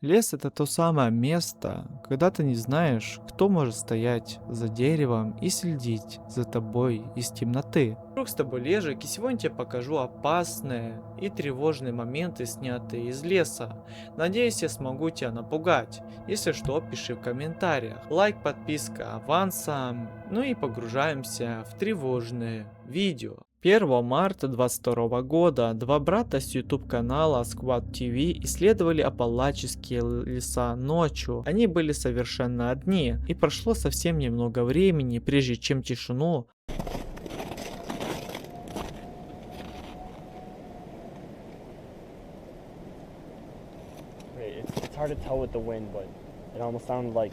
Лес — это то самое место, когда ты не знаешь, кто может стоять за деревом и следить за тобой из темноты. Вдруг с тобой Лежик, и сегодня тебе покажу опасные и тревожные моменты, снятые из леса. Надеюсь, я смогу тебя напугать. Если что, пиши в комментариях. Лайк, подписка авансом. Ну и погружаемся в тревожные видео. 1 марта 2022 года два брата с YouTube канала Squad TV исследовали апалачские леса ночью. Они были совершенно одни, и прошло совсем немного времени, прежде чем тишину It's hard to tell with the wind, but it almost sounded like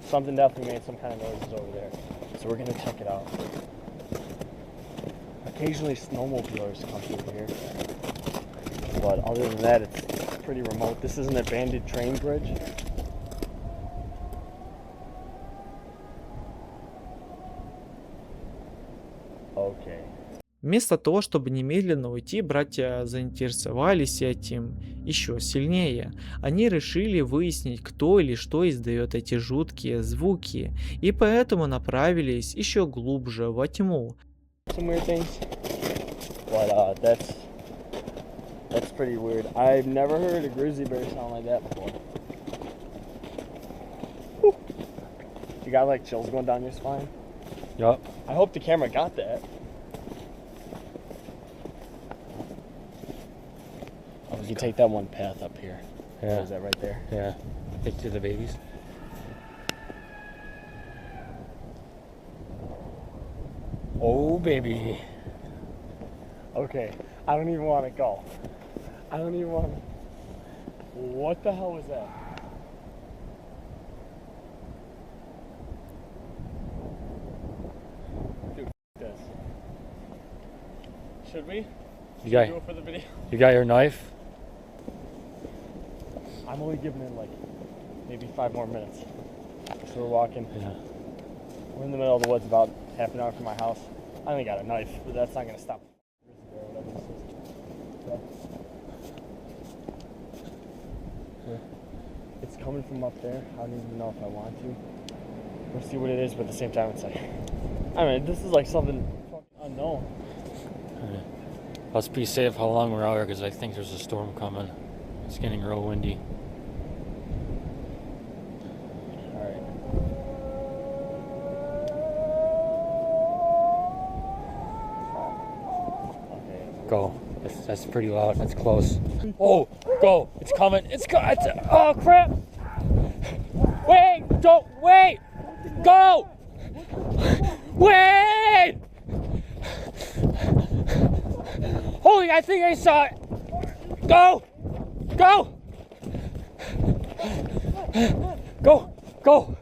something definitely made some kind of noises over there. So we're gonna check it out. Occasionally snowmobilers come through here, but other than that, it's pretty remote. This is an abandoned train bridge. Okay. Вместо того, чтобы немедленно уйти, братья заинтересовались этим еще сильнее. Они решили выяснить, кто или что издает эти жуткие звуки, и поэтому направились еще глубже во тьму. Some weird things, but that's pretty weird. I've never heard a grizzly bear sound like that before. Whew. You got like chills going down your spine? Yup. I hope the camera got that. You take that one path up here. Yeah. Is that right there? Yeah. Take to the babies. Oh, baby. Okay, I don't even want to go. I don't even want to. What the hell was that? Dude, this. Should we? You got, Do it for the video? you got your knife? I'm only giving it like maybe 5 more minutes. So we're walking. Yeah. We're in the middle of the woods, about half an hour from my house. I only got a knife, but that's not gonna stop. It's coming from up there. I don't even know if I want to. We'll see what it is, but at the same time, it's like, I mean, this is like something unknown. Let's be safe how long we're out here because I think there's a storm coming. It's getting real windy. All right. Okay. Go. That's pretty loud. That's close. Oh, go. It's coming. It's oh, crap. Wait. Don't. Wait. Go. Wait. Holy, I think I saw it. Go. Go. Go. Go.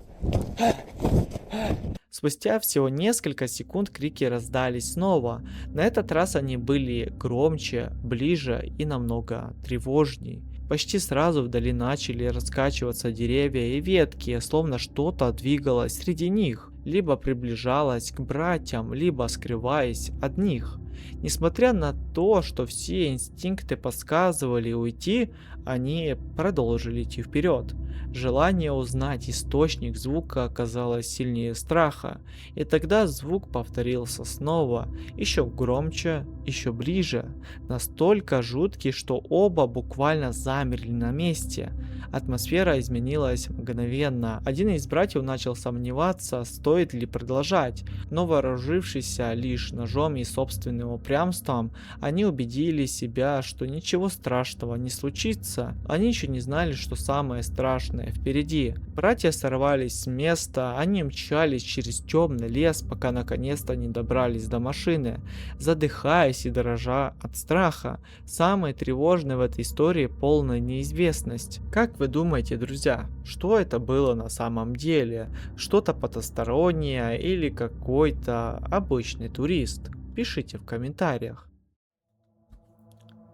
Спустя всего несколько секунд крики раздались снова. На этот раз они были громче, ближе и намного тревожней. Почти сразу вдали начали раскачиваться деревья и ветки, словно что-то двигалось среди них, либо приближалось к братьям, либо скрываясь от них. Несмотря на то, что все инстинкты подсказывали уйти, они продолжили идти вперед. Желание узнать источник звука оказалось сильнее страха, и тогда звук повторился снова, еще громче, еще ближе, настолько жуткий, что оба буквально замерли на месте. Атмосфера изменилась мгновенно. Один из братьев начал сомневаться, стоит ли продолжать, но вооружившись лишь ножом и собственным упрямством, они убедили себя, что ничего страшного не случится. Они еще не знали, что самое страшное впереди. Братья сорвались с места, они мчались через темный лес, пока наконец-то не добрались до машины, задыхаясь и дрожа от страха. Самое тревожное в этой истории — полная неизвестность. Как вы думаете, друзья, что это было на самом деле? Что-то потустороннее или какой-то обычный турист? Пишите в комментариях.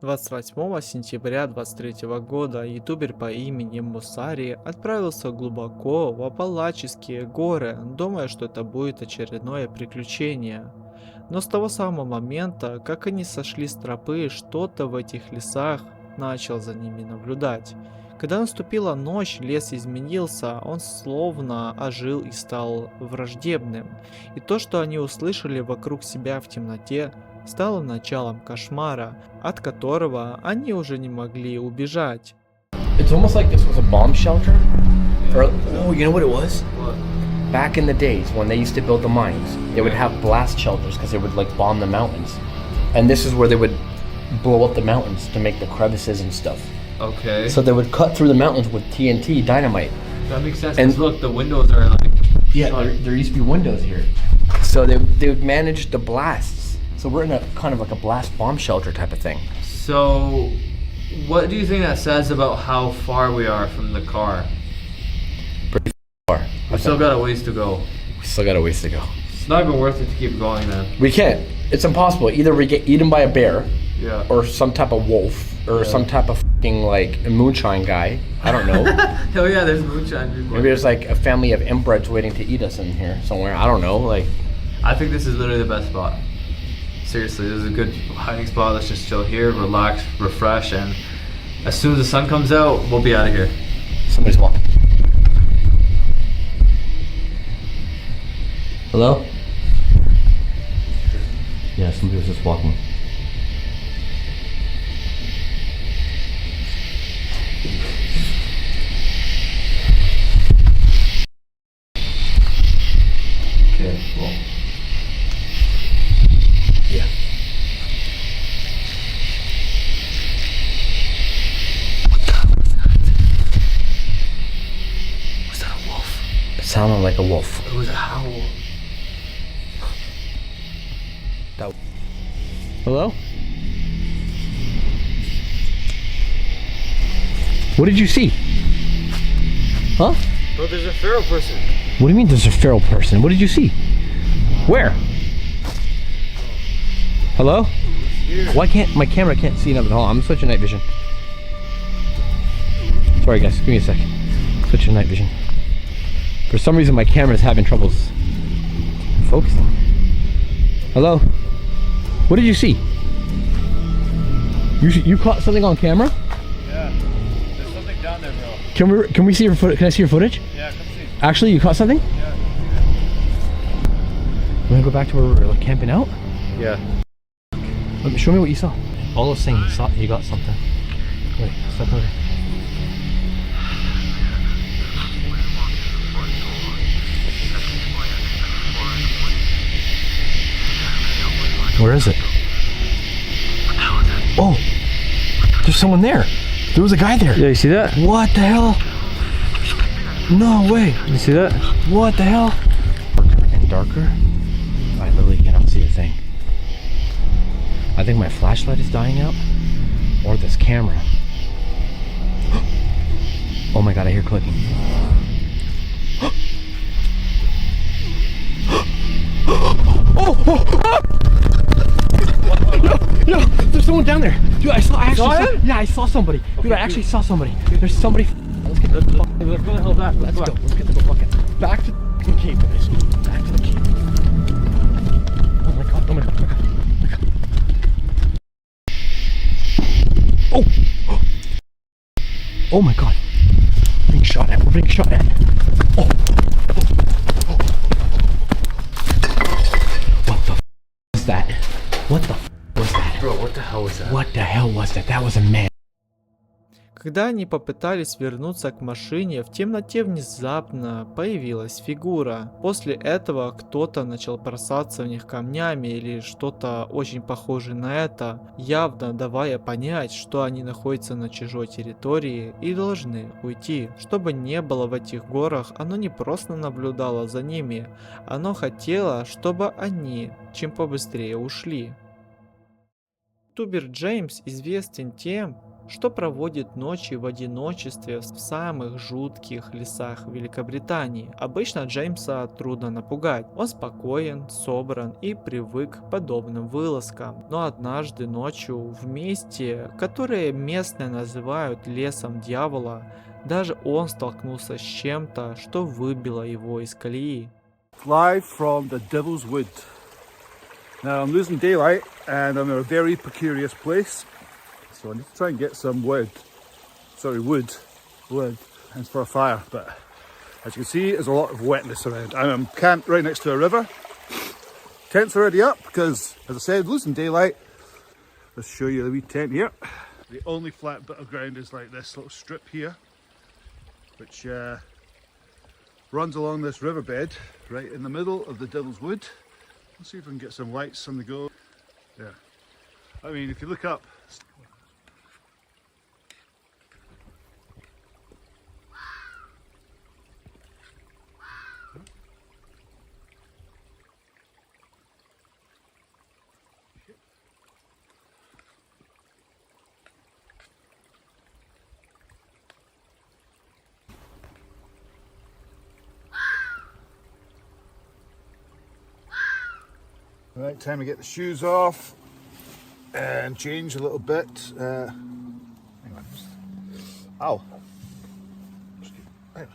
28 сентября 2023 года ютубер по имени Мусари отправился глубоко в Апалачские горы, думая, что это будет очередное приключение. Но с того самого момента, как они сошли с тропы, что-то в этих лесах начал за ними наблюдать. Когда наступила ночь, лес изменился, он словно ожил и стал враждебным. И то, что они услышали вокруг себя в темноте, стало началом кошмара, от которого они уже не могли убежать. It's almost like this was a bomb shelter. Or, oh, you know what it was? Back in the days when they used to build the mines, they would have blast shelters because they would like bomb the mountains. And this is where they would blow up the mountains to make the crevices and stuff. Okay. So they would cut through the mountains with TNT, dynamite. That makes sense. And- 'Cause look, the windows are like. Yeah, there used to be windows here. So they would manage the blasts. So we're in a kind of like a blast bomb shelter type of thing. So, what do you think that says about how far we are from the car? We still got a ways to go. We still got a ways to go. It's not even worth it to keep going then. We can't. It's impossible. Either we get eaten by a bear, Yeah. or some type of wolf, or some type of fucking like moonshine guy. I don't know. Hell yeah, there's moonshine people. Maybe there's like a family of inbreds waiting to eat us in here somewhere. I don't know. Like, I think this is literally the best spot. Seriously, this is a good hiding spot. Let's just chill here, relax, refresh, and as soon as the sun comes out, we'll be out of here. somebody's walking. Hello? Yeah, somebody was just walking. Okay, well. Yeah. Was that a wolf? It sounded like a wolf. It was a howl. Hello? What did you see? Huh? Bro, there's a feral person. What do you mean there's a feral person? What did you see? Where? Hello? Why can't my camera can't see nothing at all? I'm switching night vision. Sorry guys, give me a sec. Switching night vision. For some reason my camera's having troubles focusing. Hello? What did you see? You caught something on camera? Yeah. There's something down there, bro. Can we see your footage? Can I see your footage? Yeah, come see. Actually, you caught something? Yeah. You wanna go back to where we were like camping out? Yeah. Show me what you saw. All those things, you got something. Wait, step over. Where is it? Oh, there's someone there. There was a guy there. Yeah, you see that? What the hell? No way. You see that? What the hell? Darker and darker. I literally cannot see a thing. I think my flashlight is dying out, or this camera. Oh my god, I hear clicking. Yo, there's someone down there. Dude, I actually saw yeah, I saw somebody. Dude, I actually saw somebody. There's somebody. Let's get the fuck. Let's go the hell back. Let's go. Let's get the fucking back to the cave, guys. Back to the cave. Oh my god! Oh my god! Oh my god! Oh my god! Oh! Oh my god! We're being shot at. We're being shot at. Oh! What the f was that? What the f was that? Bro, what the hell was that? What the hell was that? That was a man. Когда они попытались вернуться к машине, в темноте внезапно появилась фигура. После этого кто-то начал бросаться в них камнями или что-то очень похожее на это, явно давая понять, что они находятся на чужой территории и должны уйти. Чтобы не было в этих горах, оно не просто наблюдало за ними, оно хотело, чтобы они чем побыстрее ушли. Ютубер Джеймс известен тем, что проводит ночи в одиночестве в самых жутких лесах Великобритании. Обычно Джеймса трудно напугать. Он спокоен, собран и привык к подобным вылазкам. Но однажды ночью в месте, которое местные называют лесом дьявола, даже он столкнулся с чем-то, что выбило его из колеи. Live from the Devil's Wood. Now I'm losing daylight and I'm in a very precarious place, so I need to try and get some wood wood, and it's for a fire. But as you can see, there's a lot of wetness around. I'm camped right next to a river. Tent's already up because, as I said, losing daylight. Let's show you the wee tent here. The only flat bit of ground is like this little strip here, which runs along this riverbed right in the middle of the Devil's Wood. Let's see if we can get some lights on the go. Yeah, I mean, if you look up, right, time to get the shoes off and change a little bit. Hang on. Ow. Hang on.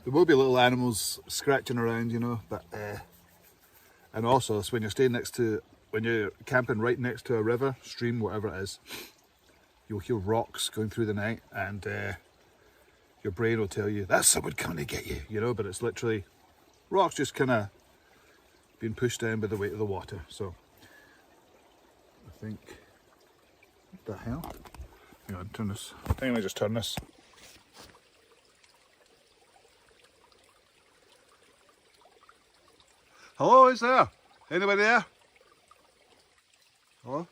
There will be little animals scratching around, you know, but and also it's when you're staying next to, when you're camping right next to a river, stream, whatever it is, you'll hear rocks going through the night, and your brain will tell you that's someone coming to get you, you know, but it's literally rocks just kind of being pushed down by the weight of the water. So I think, what the hell? Hang on, turn this. I think I might just turn this. Hello, is there? Anybody there? Hello?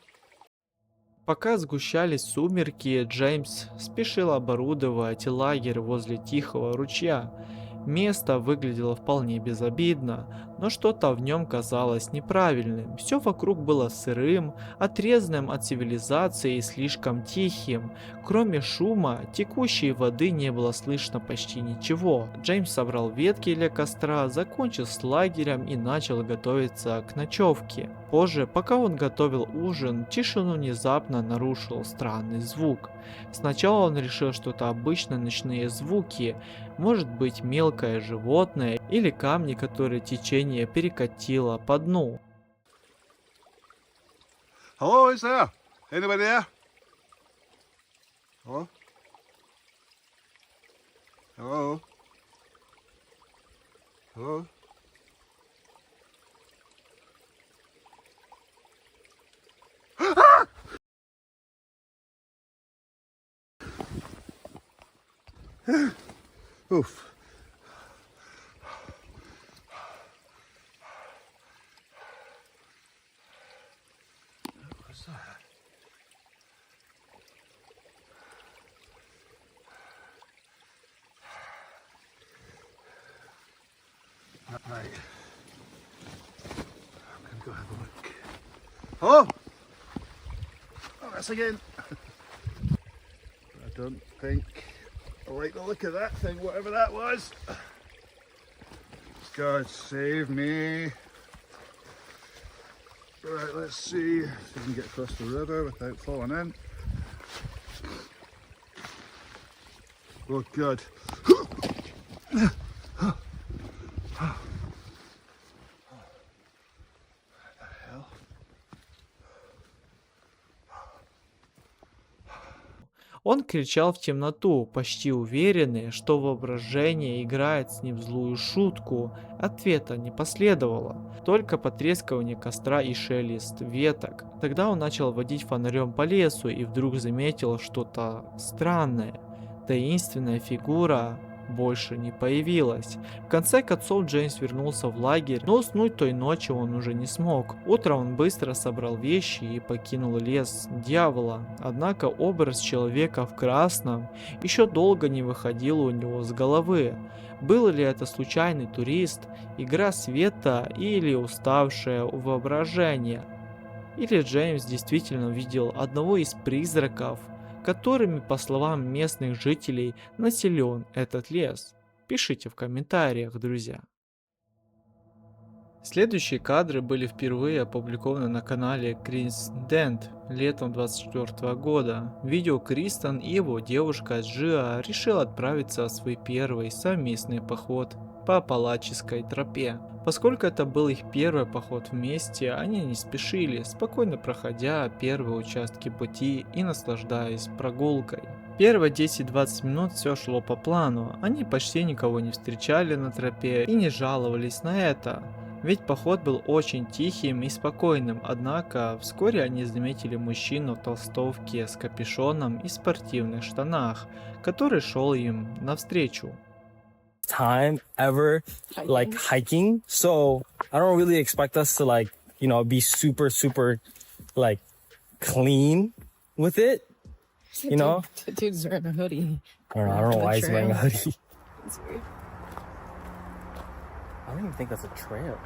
Пока сгущались сумерки, Джеймс спешил оборудовать лагерь возле тихого ручья. Место выглядело вполне безобидно, но что-то в нем казалось неправильным. Все вокруг было сырым, отрезанным от цивилизации и слишком тихим. Кроме шума, текущей воды не было слышно почти ничего. Джеймс собрал ветки для костра, закончил с лагерем и начал готовиться к ночевке. Позже, пока он готовил ужин, тишину внезапно нарушил странный звук. Сначала он решил, что это обычные ночные звуки, может быть мелкое животное или камни, которые течение перекатило по дну. Hello, is there? Anybody there? Hello? Hello? Hello? Oof. What's that? Right. I'm gonna go have a look. Hello? Oh, that's again. I don't think I like the look of that thing, whatever that was. God save me. Right, let's see if we can get across the river without falling in. Oh God. Он кричал в темноту, почти уверенный, что воображение играет с ним злую шутку. Ответа не последовало, только потрескивание костра и шелест веток. Тогда он начал водить фонарем по лесу и вдруг заметил что-то странное. Таинственная фигура больше не появилась. В конце концов Джеймс вернулся в лагерь, но уснуть той ночью он уже не смог. Утром он быстро собрал вещи и покинул лес дьявола. Однако образ человека в красном еще долго не выходил у него с головы. Был ли это случайный турист, игра света или уставшее воображение? Или Джеймс действительно видел одного из призраков, которыми, по словам местных жителей, населен этот лес? Пишите в комментариях, друзья. Следующие кадры были впервые опубликованы на канале Кристент летом 24 года. В видео Кристен и его девушка Джиа решил отправиться в свой первый совместный поход по Апалачской тропе. Поскольку это был их первый поход вместе, они не спешили, спокойно проходя первые участки пути и наслаждаясь прогулкой. Первые 10-20 минут все шло по плану, они почти никого не встречали на тропе и не жаловались на это. Ведь поход был очень тихим и спокойным, однако вскоре они заметили мужчину в толстовке с капюшоном и спортивных штанах, который шел им навстречу. Time ever like hiking, so I don't really expect us to like, you know, be super like clean with it, you know. Dude's wearing a hoodie. I don't know why he's wearing a Trail. hoodie. It's weird. I don't even think that's a trail.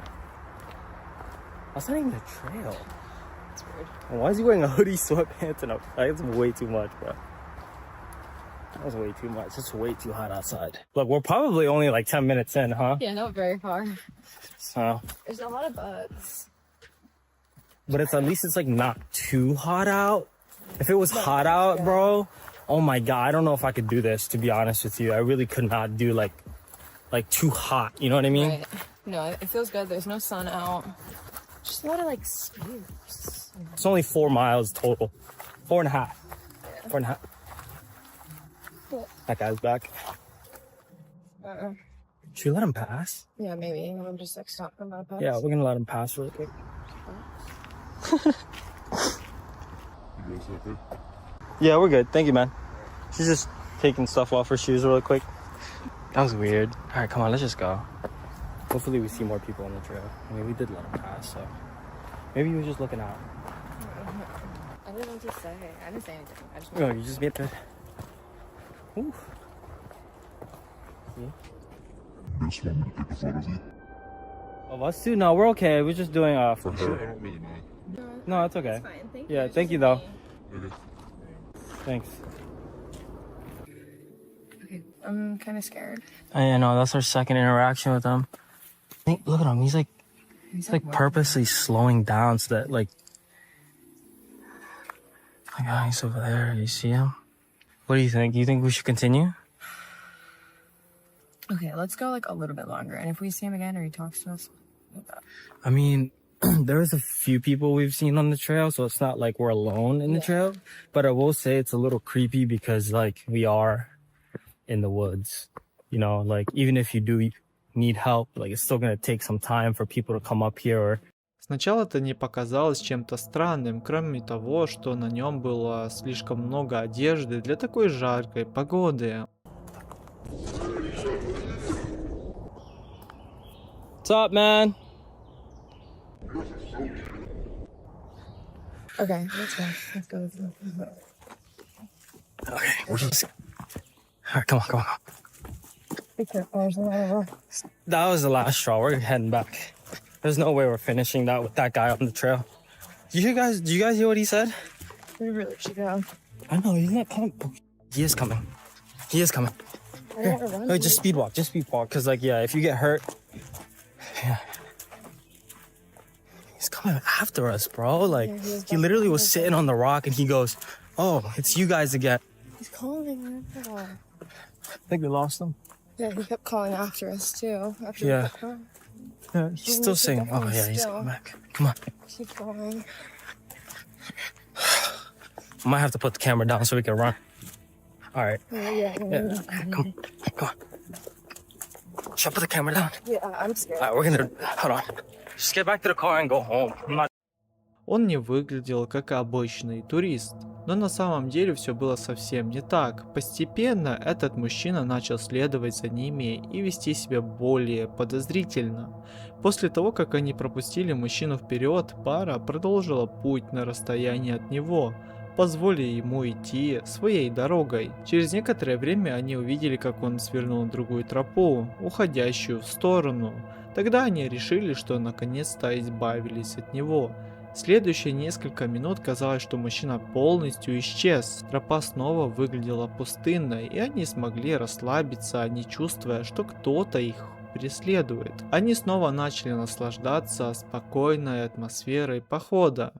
That's not even a trail. It's weird. And why is he wearing a hoodie, sweatpants, and a... That's way too much, bro. That was way too much. It's way too hot outside. Look, we're probably only like 10 minutes in, huh? Yeah, not very far. So, There's a lot of bugs. but it's at least it's like not too hot out. If it was hot out, bro, oh my god, I don't know if I could do this, to be honest with you. I really could not do like too hot, you know what I mean? Right. No, it feels good. There's no sun out. Just a lot of like spruce. It's only 4 miles total. 4.5. 4.5. That guy's back. Should we let him pass? Yeah, maybe. I'm just like stopping my bus. Yeah, we're gonna let him pass really quick. Yeah, we're good. Thank you, man. She's just taking stuff off her shoes really quick. That was weird. All right, come on, let's just go. Hopefully we see more people on the trail. I mean, we did let him pass, so maybe he was just looking out. I didn't know what to say. I didn't say anything. I just No, you just made the. Ooh. See? This one, me to take a photo of you. Oh, us two? No, we're okay. We're just doing For her, I don't really know. No, it's okay. It's fine. Thank you. Yeah, It's thank just you though. me. Thanks. Okay, I'm kind of scared. I know that's our second interaction with him. Look at him. He's like purposely slowing down so that like. My God, he's over there. You see him? What do you think? You think we should continue? Okay, let's go like a little bit longer. And if we see him again or he talks to us, we'll go. I mean, there's a few people we've seen on the trail, so it's not like we're alone in the trail. But I will say it's a little creepy because like we are in the woods, you know, like even if you do need help, like it's still gonna take some time for people to come up here or. Сначала это не показалось чем-то странным, кроме того, что на нем было слишком много одежды для такой жаркой погоды. What's up, man? Okay, let's go. Let's go. Let's go. Okay, we're just. Alright, come on. Be careful. There's a lot of rocks. That was the last straw. We're heading back. There's no way we're finishing that with that guy on the trail. Do you guys hear what he said? We really should go. I know, he's not coming. He is coming. He is coming. I don't wanna run. Wait, just speed walk. Cause like, yeah, if you get hurt, yeah. He's coming after us, bro. Like, Yeah, he is he literally was definitely sitting on the rock and he goes, "Oh, it's you guys again." He's calling after us. I think we lost him. Yeah, he kept calling after us too. After Yeah. we kept calling. Yeah, he's He still was saying, "Oh definitely yeah, he's still. coming back." Come on. Keep going. I might have to put the camera down so we can run. All right. Yeah. Come on. Should I put the camera down? Yeah, I'm scared. All right, we're gonna hold on. Just get back to the car and go home. I'm not. Он не выглядел как обычный турист, но на самом деле все было совсем не так. Постепенно этот мужчина начал следовать за ними и вести себя более подозрительно. После того, как они пропустили мужчину вперед, пара продолжила путь на расстоянии от него, позволив ему идти своей дорогой. Через некоторое время они увидели, как он свернул на другую тропу, уходящую в сторону. Тогда они решили, что наконец-то избавились от него. Следующие несколько минут казалось, что мужчина полностью исчез. Тропа снова выглядела пустынной, и они смогли расслабиться, не чувствуя, что кто-то их преследует. Они снова начали наслаждаться спокойной атмосферой похода.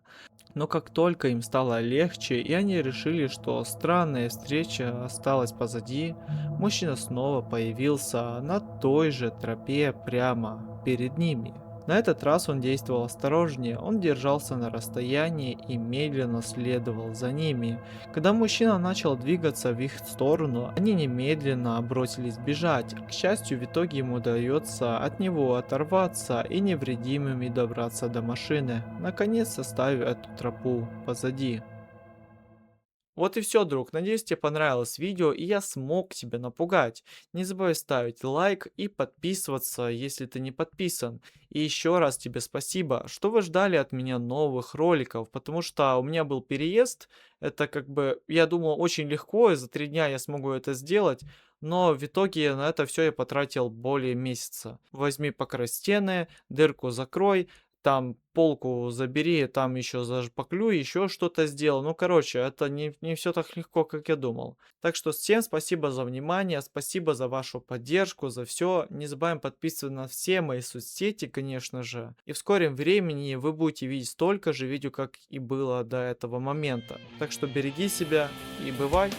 Но как только им стало легче и они решили, что странная встреча осталась позади, мужчина снова появился на той же тропе прямо перед ними. На этот раз он действовал осторожнее, он держался на расстоянии и медленно следовал за ними. Когда мужчина начал двигаться в их сторону, они немедленно бросились бежать. К счастью, в итоге ему удается от него оторваться и невредимыми добраться до машины, наконец оставив эту тропу позади. Вот и все, друг. Надеюсь, тебе понравилось видео и я смог тебя напугать. Не забывай ставить лайк и подписываться, если ты не подписан. И еще раз тебе спасибо, что вы ждали от меня новых роликов, потому что у меня был переезд. Это как бы, я думал, очень легко, и за 3 дня я смогу это сделать. Но в итоге на это все я потратил более месяца. Возьми, покрась стены, дырку закрой, там полку забери, там еще зашпаклюй, еще что-то сделал. Ну, короче, это не все так легко, как я думал. Так что всем спасибо за внимание, спасибо за вашу поддержку, за все. Не забываем подписываться на все мои соцсети, конечно же. И в скором времени вы будете видеть столько же видео, как и было до этого момента. Так что береги себя и бывай!